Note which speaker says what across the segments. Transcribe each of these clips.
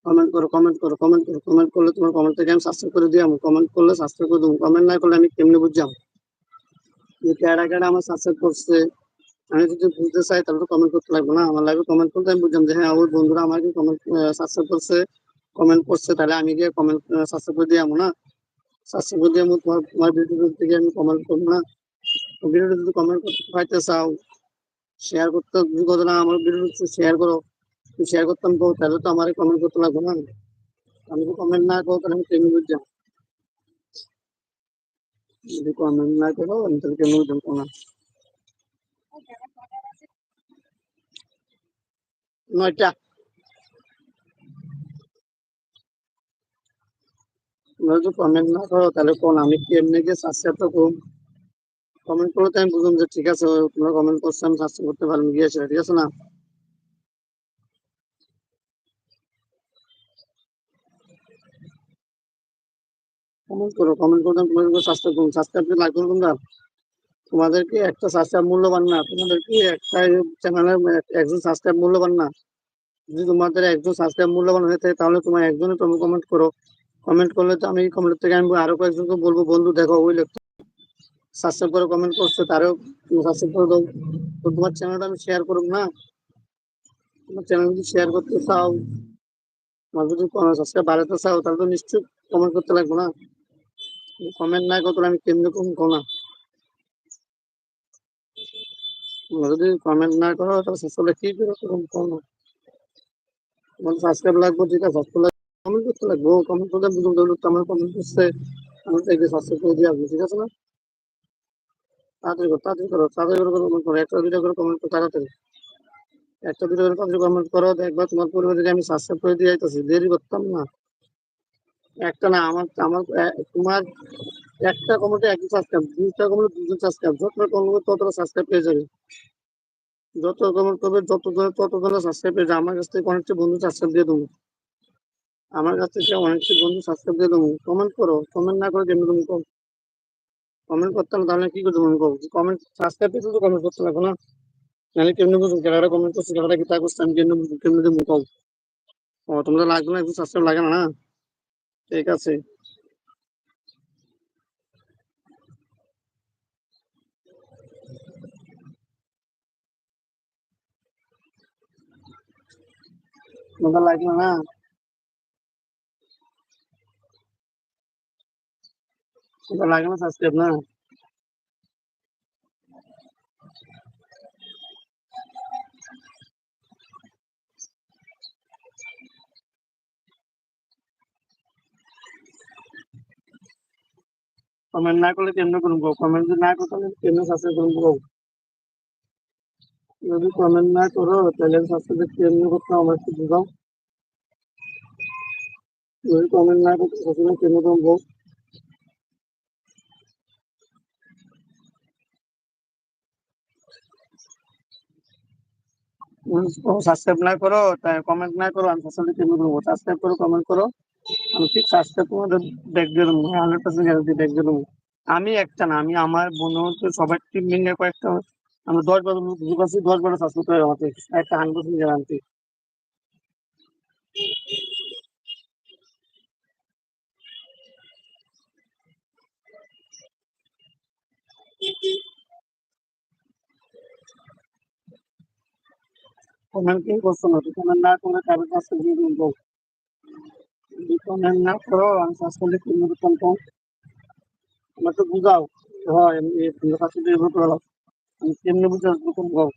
Speaker 1: Comment করো, comment করো, comment করো, কমেন্ট করলে তোমার কমেন্ট থেকে আমি সাবস্ক্রাইব করে দিই, কমেন্ট করলে সাবস্ক্রাইব করে দেবো, কমেন্ট না করলে আমি কেমনে বুঝলাম যে কেডা কেডা আমার সাবস্ক্রাইব করছে? আমি যদি বুঝতে চাই তাহলে তো কমেন্ট করতে লাগবে না, আমার লাগবে কমেন্ট করতে, আমি বুঝলাম যে হ্যাঁ ওই বন্ধুরা আমাকে কমেন্ট সাবস্ক্রাইব করছে, কমেন্ট করছে, তাহলে আমি গিয়ে কমেন্ট সাবস্ক্রাইব করে দিয়ে না, সাবস্ক্রাইব করে দিয়ে তোমার তোমার ভিডিও থেকে আমি কমেন্ট করবো না। ভিডিওটা যদি কমেন্ট করতে পাইতে চাও, শেয়ার করতে যদি করো না, আমার ভিডিও শেয়ার করো, শেয়ার করতাম তো, তাহলে তো আমার কমেন্ট করতে লাগবে না। আমি যদি কমেন্ট না করো তাহলে আমি কেমনি বুঝলাম? যদি কমেন্ট না করো আমি তাহলে কেমনি বুঝলাম না? 9টা। তোমরা যদি কমেন্ট না করো তাহলে কোন আমি কি এমনি গিয়ে সাবস্ক্রাইব তো করুন? কমেন্ট করলে তো আমি বুঝলাম যে ঠিক আছে তোমরা কমেন্ট করছো, আমি সাবস্ক্রাইব করতে পারলাম গিয়েছে, ঠিক আছে না? কমেন্ট করো, কমেন্ট করলে তোমাদের সাবস্ক্রাইব করুন, সাবস্ক্রাইব লাগবে না তোমরা? তোমাদেরকে একটা সাবস্ক্রাইব মূল্যবান না? তোমাদেরকে একটা চ্যানেলের একজন সাবস্ক্রাইব মূল্যবান না? যদি তোমাদের একজন সাবস্ক্রাইব মূল্যবান হয়ে থাকে তাহলে তোমার একজনে তুমি কমেন্ট করো, কমেন্ট করলে তো আমি কমেন্ট থেকে আমি আরো কয়েকজনকে বলবো বন্ধু দেখো ওই লোক সাবস্ক্রাইব করে কমেন্ট করছে, তারও তুমি সাবস্ক্রাইব করে দাও। তো তোমার চ্যানেলটা আমি শেয়ার করবো না? তোমার চ্যানেল যদি শেয়ার করতে চাও, তোমার যদি সাবস্ক্রাইব বাড়াতে চাও তাহলে তো নিশ্চয়ই কমেন্ট করতে লাগবে না? কমেন্ট না করতে আমি কেমনি কমেন্ট করো না? তোমরা যদি কমেন্ট না করো তাহলে সাবস্ক্রাইব কি করে করো না? তোমার সাবস্ক্রাইব লাগবে, ঠিক আছে, সাবস্ক্রাইব কমেন্ট করতে লাগবে, কমেন্ট করতে বুঝুন তো আমার কমেন্ট করছে, আমি তো এগুলো সাবস্ক্রাইব করে দিয়ে আসবো, ঠিক আছে না? তাড়াতাড়ি করো, তাড়াতাড়ি করো, তাড়াতাড়ি করে কমেন্ট করো, একটা দুটো করে কমেন্ট করো তাড়াতাড়ি, একটা দুটো করে তাড়াতাড়ি কমেন্ট করো, দেখবা তোমার পরিবার থেকে আমি সাবস্ক্রাইব করে দিয়ে যাইতেছি, দেরি করতাম না। একটা না, আমার আমার তোমার একটা কমেন্টে একজন সাবস্ক্রাইব, দুইটা কমেন্টে দুজন সাবস্ক্রাইব, যতটা কমেন্ট ততটা সাবস্ক্রাইব পেয়ে যাবে, যত কমেন্ট করবে তত ধরে সাবস্ক্রাইব পেয়ে যাবে, আমার কাছ থেকে অনেকটা বন্ধু সাবস্ক্রাইব দিয়ে দেবো, আমার কাছ থেকে অনেকটা বন্ধু সাবস্ক্রাইব দিয়ে দেবো। কমেন্ট করো, কমেন্ট না করে কেমনি তুমি কমেন্ট করতে না তাহলে কি করতে তুমি কমেন্ট সাবস্ক্রাইব পেতে তো কমেন্ট করতে লাগবে না? নাহলে কেমনি বুঝুন কেনারা কমেন্ট করছে, কেনারা কি তা করছে, আমি কেমনি বুঝুন কেমনি তুমি কও? ও তোমরা লাগবে না, একটু সাবস্ক্রাইব লাগে না না? ঠিক আছে। তোমাদের লাগবে না? তোমাদের লাগে না সাবস্ক্রাইব না? কমেন্ট না করলে কেমনে করবো? কমেন্ট যদি না করো তাহলে কেমনে সাবস্ক্রাইব করবো? যদি কমেন্ট না করো তাহলে সাবস্ক্রাইব কেমনে করতে হবে আমার একটু বুঝাও। যদি কমেন্ট না করতে সাবস্ক্রাইব কেমনে করবো? সাবস্ক্রাইব না করো, তাই কমেন্ট না করো, আমি সাবস্ক্রাইব কেমনে করবো? সাবস্ক্রাইব করো, কমেন্ট করো, আমি ঠিক সাবস্ক্রাইব তোমাদের ব্যাক দিয়ে দেবো, 100% গ্যারান্টি ব্যাক দিয়ে দেবো। আমি একটা না, আমি আমার বন্ধু সবাই টিম মিলে কয়েকটা, আমি 10 বার ঢুকাচ্ছি, 10 বার সাবস্ক্রাইব করে আমাকে একটা 100% গ্যারান্টি। কমেন্ট কি করছো না? কমেন্ট না করে কারো সাবস্ক্রাইব দিয়ে দেবো? যদি কমেন্ট না করো আমি সাবস্ক্রাইব কেমনে করতাম কম? আমার তো বুঝাও। হয় আমি তোমার কাছে নির্ভর করলাম, আমি কেমনে বুঝে আসবো কম কও?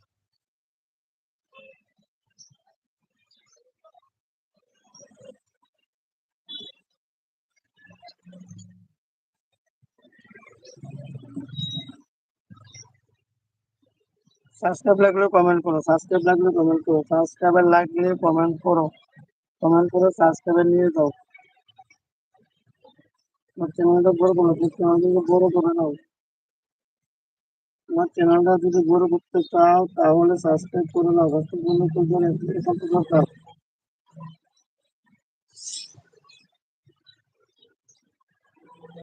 Speaker 1: সাবস্ক্রাইব লাগলে কমেন্ট করো, সাবস্ক্রাইব লাগলে কমেন্ট করো, সাবস্ক্রাইবার লাগলে কমেন্ট করো, কমেন্ট করে সাবস্ক্রাইবার নিয়ে যাও। তোমার চ্যানেলটা বড় করো, তোমার চ্যানেলটা বড় করে নাও। তোমার চ্যানেলটা যদি বড় করতে চাও তাহলে সাবস্ক্রাইব করে নাও, সাবস্ক্রাইব করলে তো দরকার।